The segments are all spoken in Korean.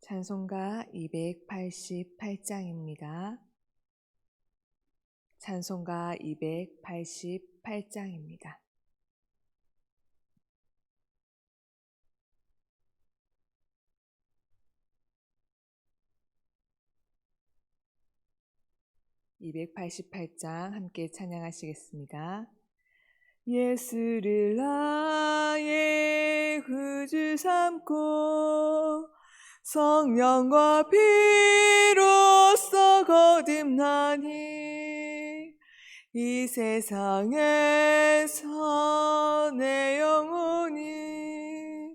찬송가 288장입니다. 찬송가 288장입니다. (288장) 함께 찬양하시겠습니다. 예수를 나의 구주 삼고 성령과 피로써 거듭나니 이 세상에서 내 영혼이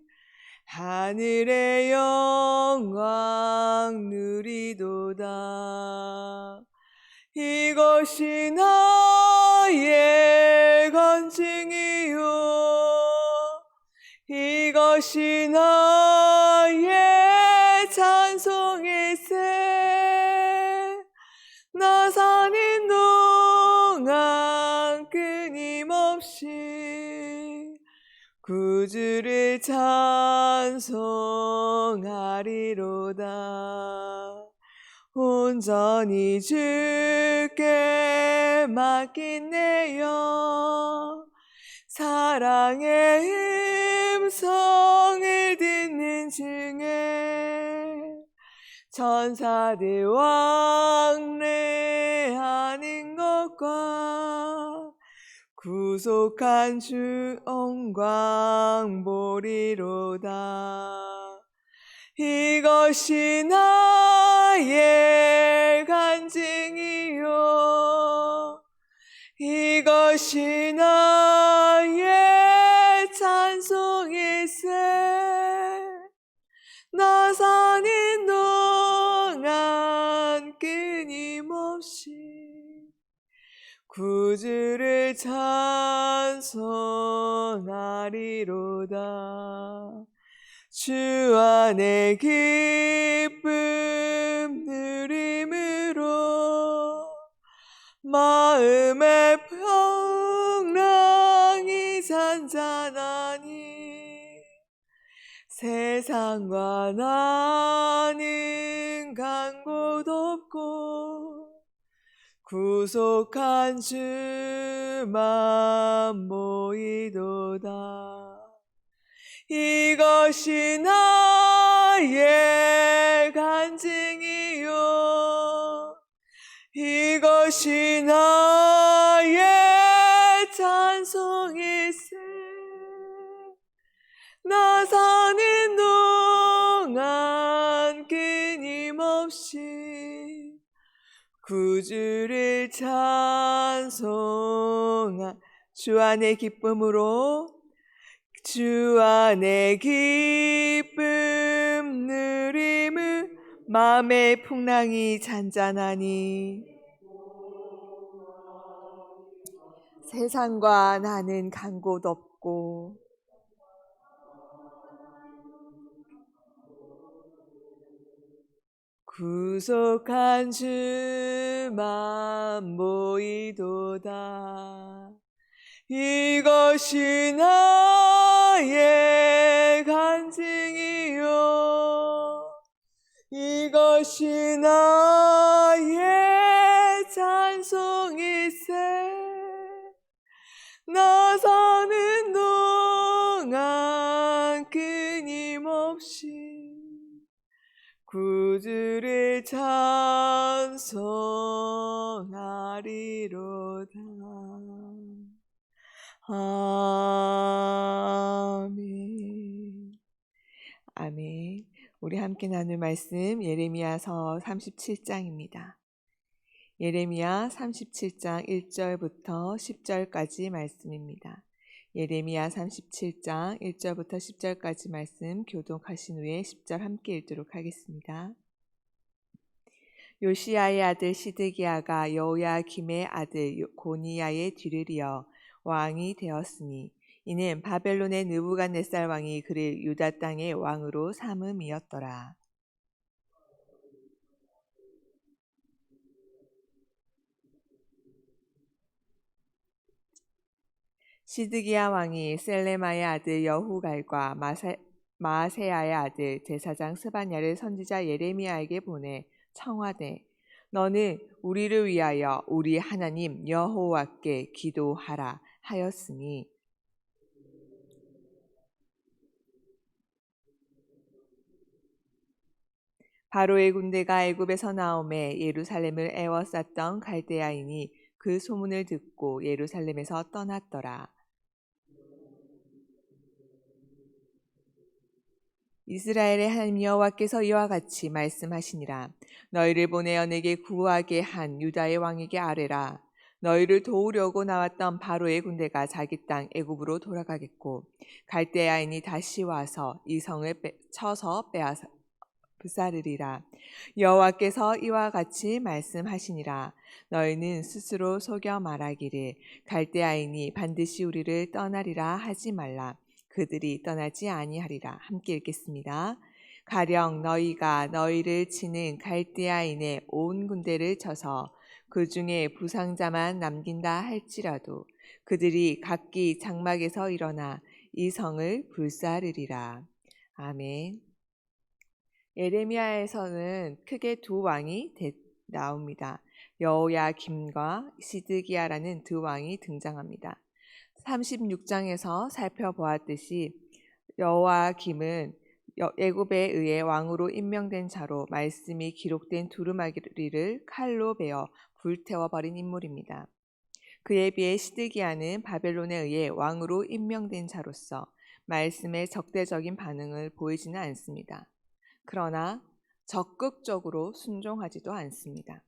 하늘의 영광 누리도다. 이것이 나의 간증이요, 이것이 나의 찬송일세. 나 사는 동안 끊임없이 구주를 찬송하리로다. 온전히 주께 맡긴 내 영, 사랑의 음성을 듣는 중에 천사들 왕래하는 것과 구속한 주 영광 보리로다. 이것이 나의 간증이요, 이것이 나의 찬송일세. 나 사는 동안 끊임없이 구주를 찬송하리로다. 주 안에 기쁨 누림으로 마음의 평강이 잔잔하니 세상과 나는 간 곳 없고 구속한 주만 보이도다. 이것이 나의 간증이요, 이것이 나의 찬송일세. 나 사는 동안 끊임없이 구주를 찬송하. 주 안의 기쁨으로, 주 안의 기쁨 누림을 마음의 풍랑이 잔잔하니 세상과 나는 간 곳 없고 구속한 주만 보이도다. 이것이 나의 간증이요, 이것이 나의 찬송일세. 나 사는 동안 끊임없이 구주를 찬송하리로다. 아멘. 아멘. 우리 함께 나눌 말씀 예레미야서 37장입니다. 예레미야 37장 1절부터 10절까지 말씀입니다. 예레미야 37장 1절부터 10절까지 말씀 교독하신 후에 10절 함께 읽도록 하겠습니다. 요시야의 아들 시드기야가 여호야김의 아들 고니야의 뒤를 이어 왕이 되었으니 이는 바벨론의 느부갓네살 왕이 그를 유다 땅의 왕으로 삼음이었더라. 시드기야 왕이 셀레마의 아들 여후갈과 마아세야의 아들 제사장 스바냐를 선지자 예레미야에게 보내 청하되 너는 우리를 위하여 우리 하나님 여호와께 기도하라 하였으니 바로의 군대가 애굽에서 나오매 예루살렘을 에워쌌던 갈대아인이 그 소문을 듣고 예루살렘에서 떠났더라. 이스라엘의 하나님 여호와께서 이와 같이 말씀하시니라. 너희를 보내어 내게 구하게 한 유다의 왕에게 아뢰라. 너희를 도우려고 나왔던 바로의 군대가 자기 땅 애굽으로 돌아가겠고 갈대아인이 다시 와서 이 성을 쳐서 빼앗아 불사르리라. 여호와께서 이와 같이 말씀하시니라. 너희는 스스로 속여 말하기를 갈대아인이 반드시 우리를 떠나리라 하지 말라. 그들이 떠나지 아니하리라. 함께 읽겠습니다. 가령 너희가 너희를 치는 갈대아인의 온 군대를 쳐서 그 중에 부상자만 남긴다 할지라도 그들이 각기 장막에서 일어나 이 성을 불사르리라. 아멘. 예레미야에서는 크게 두 왕이 나옵니다. 여호야김과 시드기야라는 두 왕이 등장합니다. 36장에서 살펴보았듯이 여호야김은 애굽에 의해 왕으로 임명된 자로 말씀이 기록된 두루마기를 칼로 베어 불태워버린 인물입니다. 그에 비해 시드기야는 바벨론에 의해 왕으로 임명된 자로서 말씀에 적대적인 반응을 보이지는 않습니다. 그러나 적극적으로 순종하지도 않습니다.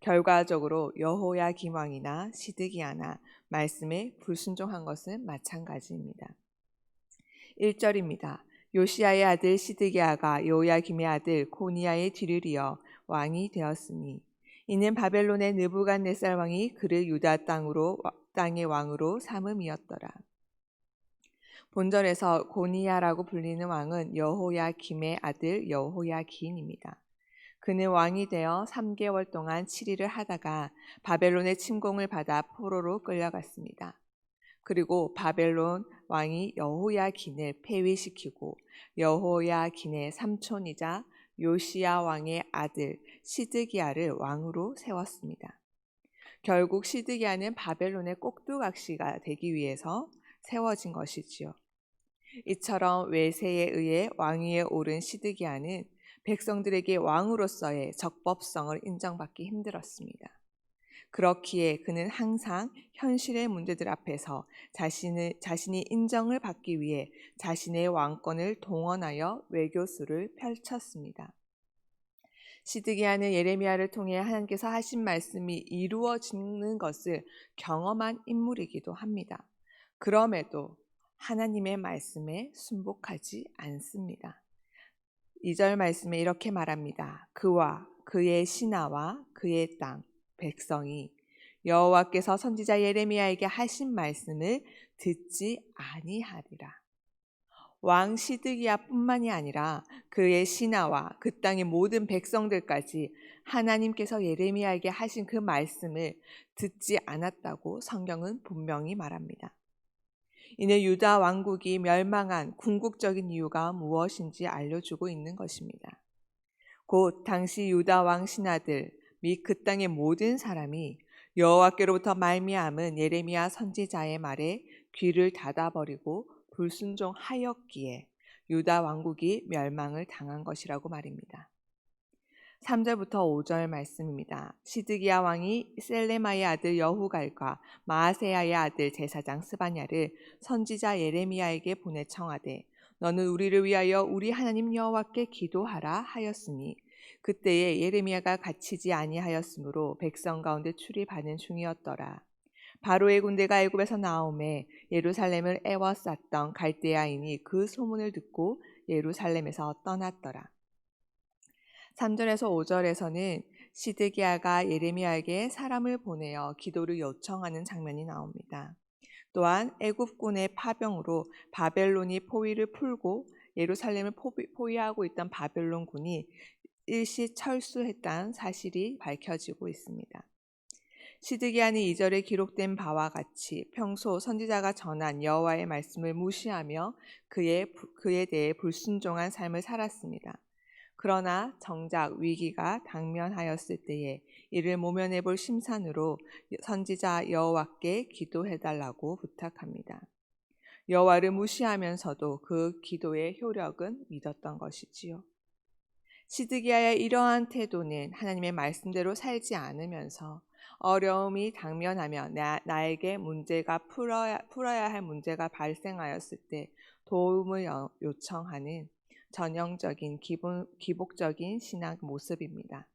결과적으로 여호야김 왕이나 시드기야나 말씀에 불순종한 것은 마찬가지입니다. 1절입니다. 요시야의 아들 시드기야가 여호야김의 아들 고니야의 뒤를 이어 왕이 되었으니 이는 바벨론의 느부갓네살 왕이 그를 유다 땅의 왕으로 삼음이었더라. 본절에서 고니야라고 불리는 왕은 여호야김의 아들 여호야긴입니다. 그는 왕이 되어 3개월 동안 치리를 하다가 바벨론의 침공을 받아 포로로 끌려갔습니다. 그리고 바벨론 왕이 여호야긴을 폐위시키고 여호야긴의 삼촌이자 요시야 왕의 아들 시드기야를 왕으로 세웠습니다. 결국 시드기야는 바벨론의 꼭두각시가 되기 위해서 세워진 것이지요. 이처럼 외세에 의해 왕위에 오른 시드기야는 백성들에게 왕으로서의 적법성을 인정받기 힘들었습니다. 그렇기에 그는 항상 현실의 문제들 앞에서 자신이 인정을 받기 위해 자신의 왕권을 동원하여 외교수를 펼쳤습니다. 시드기야는 예레미야를 통해 하나님께서 하신 말씀이 이루어지는 것을 경험한 인물이기도 합니다. 그럼에도 하나님의 말씀에 순복하지 않습니다. 2절 말씀에 이렇게 말합니다. 그와 그의 신하와 그의 땅, 백성이 여호와께서 선지자 예레미야에게 하신 말씀을 듣지 아니하리라. 왕 시드기야뿐만이 아니라 그의 신하와 그 땅의 모든 백성들까지 하나님께서 예레미야에게 하신 그 말씀을 듣지 않았다고 성경은 분명히 말합니다. 이는 유다 왕국이 멸망한 궁극적인 이유가 무엇인지 알려주고 있는 것입니다. 곧 당시 유다 왕 신하들 및 그 땅의 모든 사람이 여호와께로부터 말미암은 예레미야 선지자의 말에 귀를 닫아버리고 불순종하였기에 유다 왕국이 멸망을 당한 것이라고 말입니다. 3절부터 5절 말씀입니다. 시드기야 왕이 셀레마의 아들 여후갈과 마아세야의 아들 제사장 스바냐를 선지자 예레미야에게 보내 청하되 너는 우리를 위하여 우리 하나님 여호와께 기도하라 하였으니 그때에 예레미야가 갇히지 아니하였으므로 백성 가운데 출입하는 중이었더라. 바로의 군대가 애굽에서 나오매 예루살렘을 에워쌌던 갈대아인이 그 소문을 듣고 예루살렘에서 떠났더라. 3절에서 5절에서는 시드기야가 예레미야에게 사람을 보내어 기도를 요청하는 장면이 나옵니다. 또한 애굽군의 파병으로 바벨론이 포위를 풀고 예루살렘을 포위하고 있던 바벨론군이 일시 철수했다는 사실이 밝혀지고 있습니다. 시드기야는 2절에 기록된 바와 같이 평소 선지자가 전한 여호와의 말씀을 무시하며 그에 대해 불순종한 삶을 살았습니다. 그러나 정작 위기가 당면하였을 때에 이를 모면해 볼 심산으로 선지자 여호와께 기도해달라고 부탁합니다. 여호와를 무시하면서도 그 기도의 효력은 믿었던 것이지요. 시드기야의 이러한 태도는 하나님의 말씀대로 살지 않으면서 어려움이 당면하며 나에게 문제가 풀어야 할 문제가 발생하였을 때 도움을 요청하는 전형적인 기복적인 신앙 모습입니다.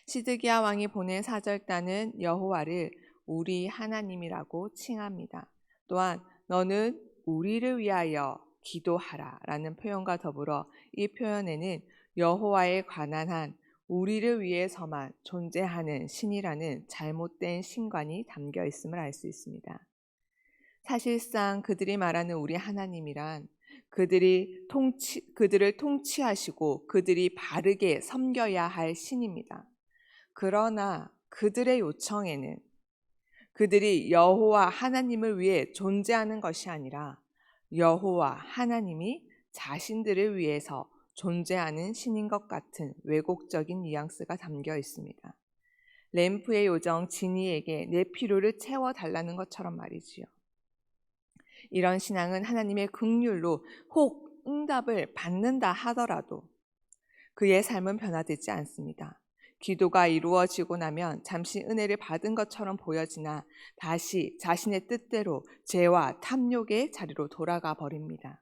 시드기야 왕이 보낸 사절단은 여호와를 우리 하나님이라고 칭합니다. 또한 너는 우리를 위하여 기도하라 라는 표현과 더불어 이 표현에는 여호와에 관한 한 우리를 위해서만 존재하는 신이라는 잘못된 신관이 담겨 있음을 알 수 있습니다. 사실상 그들이 말하는 우리 하나님이란 그들을 통치하시고 그들이 바르게 섬겨야 할 신입니다. 그러나 그들의 요청에는 그들이 여호와 하나님을 위해 존재하는 것이 아니라 여호와 하나님이 자신들을 위해서 존재하는 신인 것 같은 왜곡적인 뉘앙스가 담겨 있습니다. 램프의 요정 지니에게 내 필요를 채워달라는 것처럼 말이지요. 이런 신앙은 하나님의 긍휼로 혹 응답을 받는다 하더라도 그의 삶은 변화되지 않습니다. 기도가 이루어지고 나면 잠시 은혜를 받은 것처럼 보여지나 다시 자신의 뜻대로 죄와 탐욕의 자리로 돌아가 버립니다.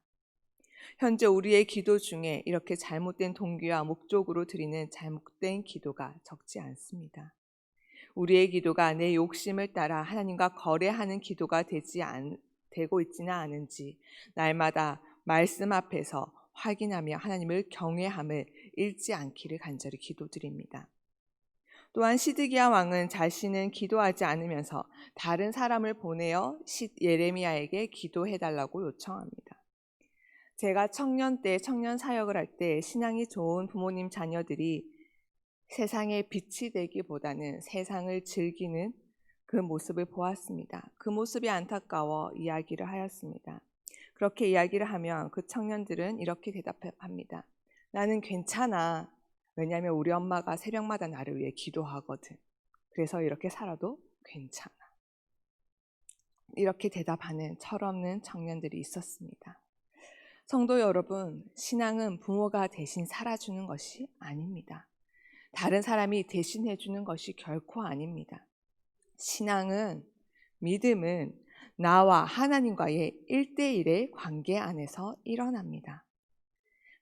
현재 우리의 기도 중에 이렇게 잘못된 동기와 목적으로 드리는 잘못된 기도가 적지 않습니다. 우리의 기도가 내 욕심을 따라 하나님과 거래하는 기도가 되고 있지는 않은지 날마다 말씀 앞에서 확인하며 하나님을 경외함을 잃지 않기를 간절히 기도드립니다. 또한 시드기야 왕은 자신은 기도하지 않으면서 다른 사람을 보내어 예레미야에게 기도해달라고 요청합니다. 제가 청년 사역을 할 때 신앙이 좋은 부모님 자녀들이 세상의 빛이 되기보다는 세상을 즐기는 그 모습을 보았습니다. 그 모습이 안타까워 이야기를 하였습니다. 그렇게 이야기를 하면 그 청년들은 이렇게 대답합니다. 나는 괜찮아. 왜냐하면 우리 엄마가 새벽마다 나를 위해 기도하거든. 그래서 이렇게 살아도 괜찮아. 이렇게 대답하는 철없는 청년들이 있었습니다. 성도 여러분, 신앙은 부모가 대신 살아주는 것이 아닙니다. 다른 사람이 대신해 주는 것이 결코 아닙니다. 신앙은, 믿음은 나와 하나님과의 1대1의 관계 안에서 일어납니다.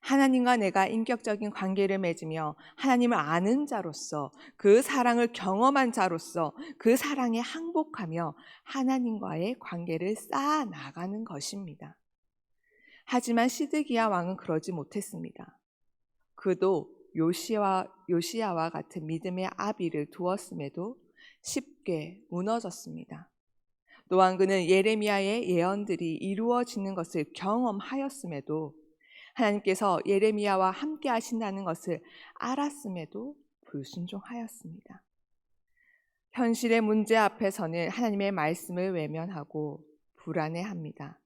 하나님과 내가 인격적인 관계를 맺으며 하나님을 아는 자로서 그 사랑을 경험한 자로서 그 사랑에 항복하며 하나님과의 관계를 쌓아 나가는 것입니다. 하지만 시드기야 왕은 그러지 못했습니다. 그도 요시야와 같은 믿음의 아비를 두었음에도 쉽게 무너졌습니다. 또한 그는 예레미야의 예언들이 이루어지는 것을 경험하였음에도 하나님께서 예레미야와 함께 하신다는 것을 알았음에도 불순종하였습니다. 현실의 문제 앞에서는 하나님의 말씀을 외면하고 불안해합니다.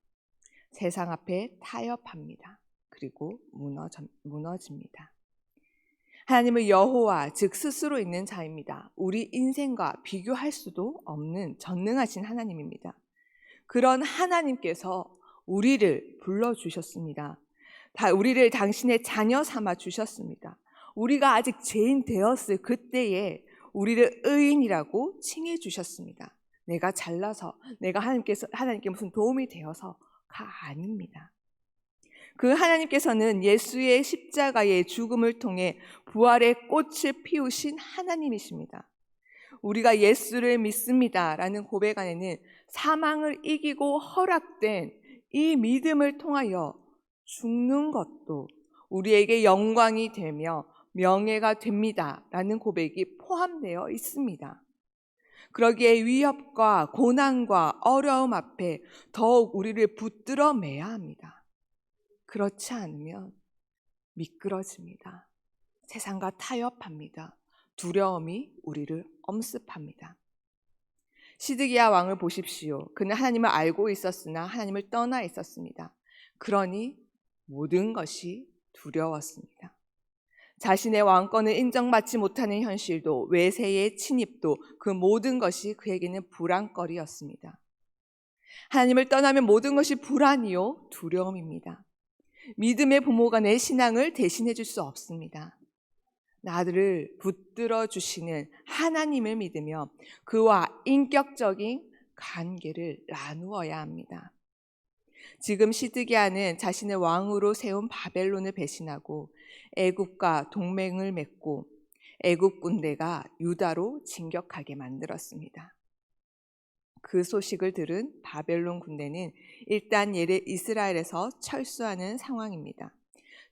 세상 앞에 타협합니다. 그리고 무너집니다. 하나님은 여호와, 즉 스스로 있는 자입니다. 우리 인생과 비교할 수도 없는 전능하신 하나님입니다. 그런 하나님께서 우리를 불러주셨습니다. 우리를 당신의 자녀 삼아 주셨습니다. 우리가 아직 죄인 되었을 그때에 우리를 의인이라고 칭해 주셨습니다. 내가 잘나서, 내가 하나님께 무슨 도움이 되어서가 아닙니다. 그 하나님께서는 예수의 십자가의 죽음을 통해 부활의 꽃을 피우신 하나님이십니다. 우리가 예수를 믿습니다라는 고백 안에는 사망을 이기고 허락된 이 믿음을 통하여 죽는 것도 우리에게 영광이 되며 명예가 됩니다라는 고백이 포함되어 있습니다. 그러기에 위협과 고난과 어려움 앞에 더욱 우리를 붙들어 매야 합니다. 그렇지 않으면 미끄러집니다. 세상과 타협합니다. 두려움이 우리를 엄습합니다. 시드기야 왕을 보십시오. 그는 하나님을 알고 있었으나 하나님을 떠나 있었습니다. 그러니 모든 것이 두려웠습니다. 자신의 왕권을 인정받지 못하는 현실도, 외세의 침입도, 그 모든 것이 그에게는 불안거리였습니다. 하나님을 떠나면 모든 것이 불안이요 두려움입니다. 믿음의 부모가 내 신앙을 대신해 줄 수 없습니다. 나를 붙들어 주시는 하나님을 믿으며 그와 인격적인 관계를 나누어야 합니다. 지금 시드기야는 자신의 왕으로 세운 바벨론을 배신하고 애굽과 동맹을 맺고 애굽 군대가 유다로 진격하게 만들었습니다. 그 소식을 들은 바벨론 군대는 일단 이스라엘에서 철수하는 상황입니다.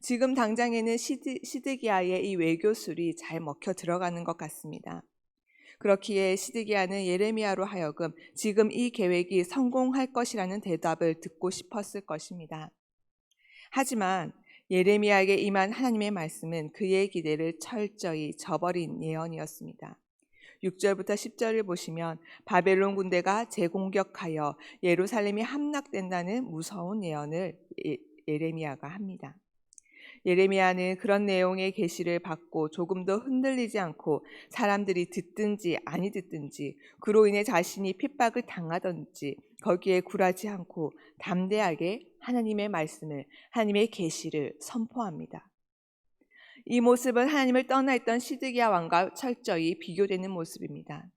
지금 당장에는 시드기야의 이 외교술이 잘 먹혀 들어가는 것 같습니다. 그렇기에 시드기야는 예레미야로 하여금 지금 이 계획이 성공할 것이라는 대답을 듣고 싶었을 것입니다. 하지만 예레미야에게 임한 하나님의 말씀은 그의 기대를 철저히 저버린 예언이었습니다. 6절부터 10절을 보시면 바벨론 군대가 재공격하여 예루살렘이 함락된다는 무서운 예언을 예레미야가 합니다. 예레미야는 그런 내용의 계시를 받고 조금도 흔들리지 않고 사람들이 듣든지 아니 듣든지 그로 인해 자신이 핍박을 당하든지 거기에 굴하지 않고 담대하게 하나님의 말씀을, 하나님의 계시를 선포합니다. 이 모습은 하나님을 떠나 있던 시드기야 왕과 철저히 비교되는 모습입니다.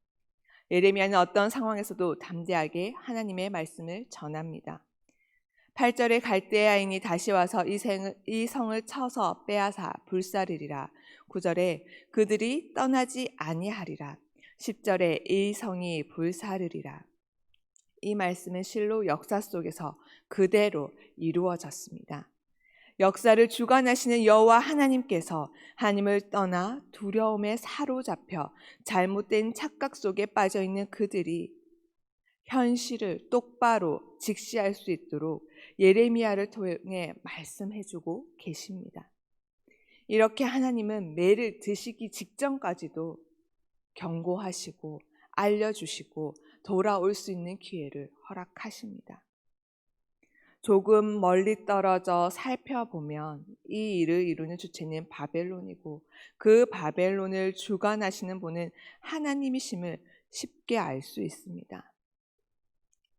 예레미야는 어떤 상황에서도 담대하게 하나님의 말씀을 전합니다. 8절에 갈대아인이 다시 와서 이 성을 쳐서 빼앗아 불사르리라. 9절에 그들이 떠나지 아니하리라. 10절에 이 성이 불사르리라. 이 말씀은 실로 역사 속에서 그대로 이루어졌습니다. 역사를 주관하시는 여호와 하나님께서 하나님을 떠나 두려움에 사로잡혀 잘못된 착각 속에 빠져있는 그들이 현실을 똑바로 직시할 수 있도록 예레미야를 통해 말씀해주고 계십니다. 이렇게 하나님은 매를 드시기 직전까지도 경고하시고 알려주시고 돌아올 수 있는 기회를 허락하십니다. 조금 멀리 떨어져 살펴보면 이 일을 이루는 주체는 바벨론이고 그 바벨론을 주관하시는 분은 하나님이심을 쉽게 알 수 있습니다.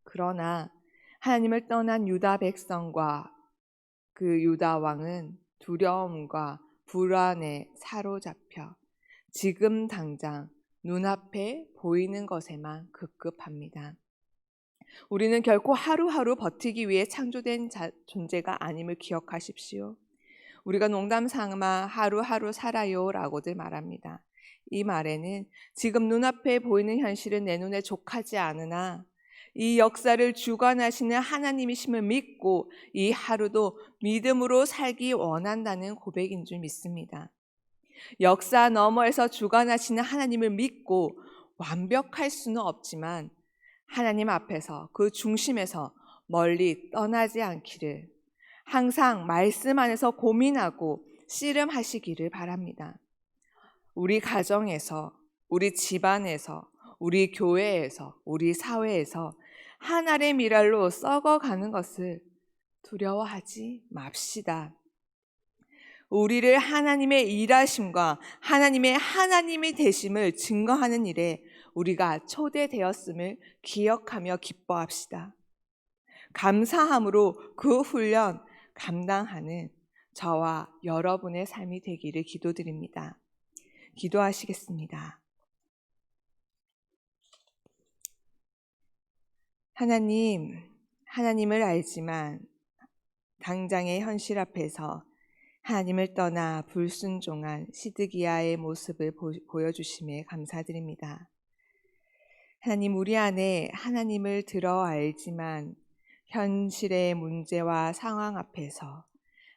그러나 하나님을 떠난 유다 백성과 그 유다 왕은 두려움과 불안에 사로잡혀 지금 당장 눈앞에 보이는 것에만 급급합니다. 우리는 결코 하루하루 버티기 위해 창조된 존재가 아님을 기억하십시오. 우리가 농담 삼아 하루하루 살아요 라고들 말합니다. 이 말에는 지금 눈앞에 보이는 현실은 내 눈에 족하지 않으나 이 역사를 주관하시는 하나님이심을 믿고 이 하루도 믿음으로 살기 원한다는 고백인 줄 믿습니다. 역사 너머에서 주관하시는 하나님을 믿고 완벽할 수는 없지만 하나님 앞에서 그 중심에서 멀리 떠나지 않기를 항상 말씀 안에서 고민하고 씨름하시기를 바랍니다. 우리 가정에서, 우리 집안에서, 우리 교회에서, 우리 사회에서 하늘의 미랄로 썩어가는 것을 두려워하지 맙시다. 우리를 하나님의 일하심과 하나님의 하나님이 되심을 증거하는 일에 우리가 초대되었음을 기억하며 기뻐합시다. 감사함으로 그 훈련 감당하는 저와 여러분의 삶이 되기를 기도드립니다. 기도하시겠습니다. 하나님을 알지만 당장의 현실 앞에서 하나님을 떠나 불순종한 시드기야의 모습을 보여주심에 감사드립니다. 하나님, 우리 안에 하나님을 들어 알지만 현실의 문제와 상황 앞에서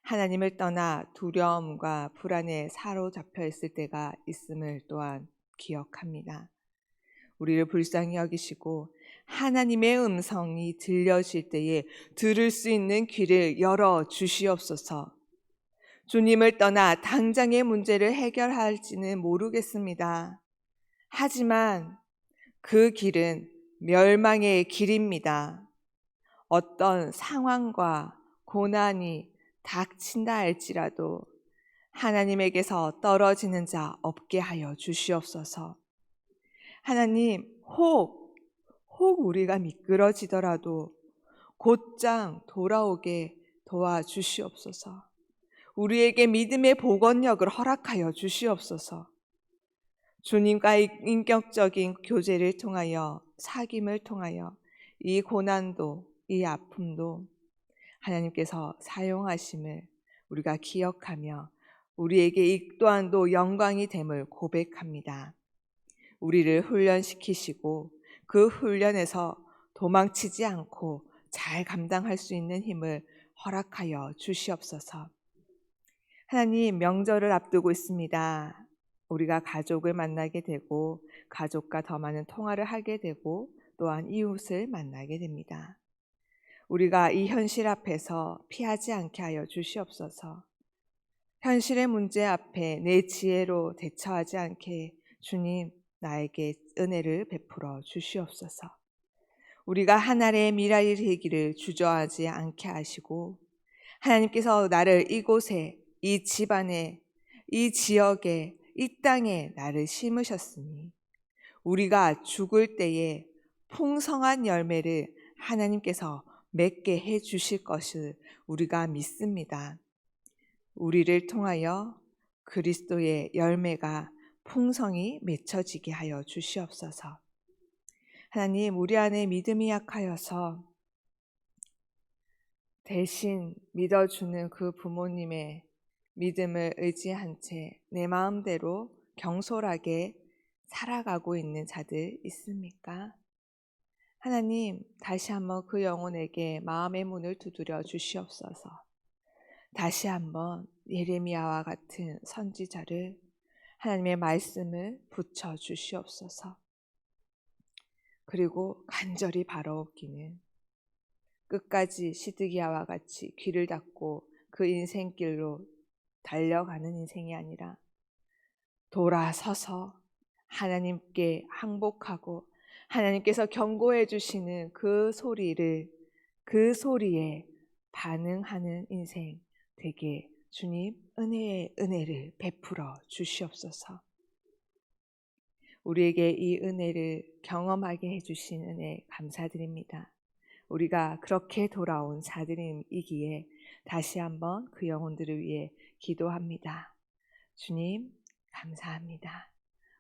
하나님을 떠나 두려움과 불안에 사로잡혀 있을 때가 있음을 또한 기억합니다. 우리를 불쌍히 여기시고 하나님의 음성이 들려질 때에 들을 수 있는 귀를 열어 주시옵소서. 주님을 떠나 당장의 문제를 해결할지는 모르겠습니다. 하지만 그 길은 멸망의 길입니다. 어떤 상황과 고난이 닥친다 할지라도 하나님에게서 떨어지는 자 없게 하여 주시옵소서. 하나님, 혹 우리가 미끄러지더라도 곧장 돌아오게 도와주시옵소서. 우리에게 믿음의 복원력을 허락하여 주시옵소서. 주님과 인격적인 교제를 통하여, 사귐을 통하여 이 고난도, 이 아픔도 하나님께서 사용하심을 우리가 기억하며 우리에게 이 또한도 영광이 됨을 고백합니다. 우리를 훈련시키시고 그 훈련에서 도망치지 않고 잘 감당할 수 있는 힘을 허락하여 주시옵소서. 하나님, 명절을 앞두고 있습니다. 우리가 가족을 만나게 되고 가족과 더 많은 통화를 하게 되고 또한 이웃을 만나게 됩니다. 우리가 이 현실 앞에서 피하지 않게 하여 주시옵소서. 현실의 문제 앞에 내 지혜로 대처하지 않게 주님, 나에게 은혜를 베풀어 주시옵소서. 우리가 하나님의 미랄이 되기를 주저하지 않게 하시고 하나님께서 나를 이곳에, 이 집안에, 이 지역에, 이 땅에 나를 심으셨으니 우리가 죽을 때에 풍성한 열매를 하나님께서 맺게 해 주실 것을 우리가 믿습니다. 우리를 통하여 그리스도의 열매가 풍성히 맺혀지게 하여 주시옵소서. 하나님, 우리 안에 믿음이 약하여서 대신 믿어주는 그 부모님의 믿음을 의지한 채 내 마음대로 경솔하게 살아가고 있는 자들 있습니까? 하나님, 다시 한번 그 영혼에게 마음의 문을 두드려 주시옵소서. 다시 한번 예레미야와 같은 선지자를 하나님의 말씀을 붙여 주시옵소서. 그리고 간절히 바라옵기는 끝까지 시드기야와 같이 귀를 닫고 그 인생길로 달려가는 인생이 아니라 돌아서서 하나님께 항복하고 하나님께서 경고해 주시는 그 소리에 반응하는 인생 되게 주님 은혜를 베풀어 주시옵소서. 우리에게 이 은혜를 경험하게 해주신 은혜 감사드립니다. 우리가 그렇게 돌아온 자들이기에 다시 한번 그 영혼들을 위해 기도합니다. 주님 감사합니다.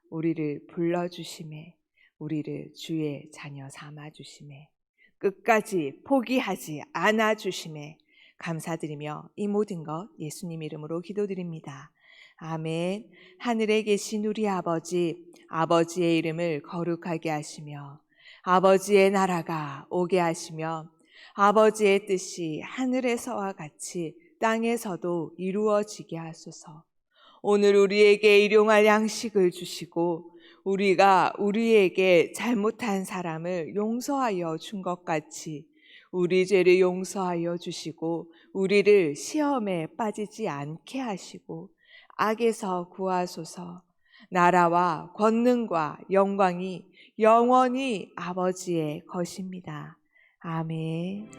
우리를 불러주심에, 우리를 주의 자녀 삼아주심에, 끝까지 포기하지 않아주심에 감사드리며 이 모든 것 예수님 이름으로 기도드립니다. 아멘. 하늘에 계신 우리 아버지의 이름을 거룩하게 하시며 아버지의 나라가 오게 하시며 아버지의 뜻이 하늘에서와 같이 땅에서도 이루어지게 하소서. 오늘 우리에게 일용할 양식을 주시고 우리가 우리에게 잘못한 사람을 용서하여 준 것 같이 우리 죄를 용서하여 주시고 우리를 시험에 빠지지 않게 하시고 악에서 구하소서. 나라와 권능과 영광이 영원히 아버지의 것입니다. 아멘.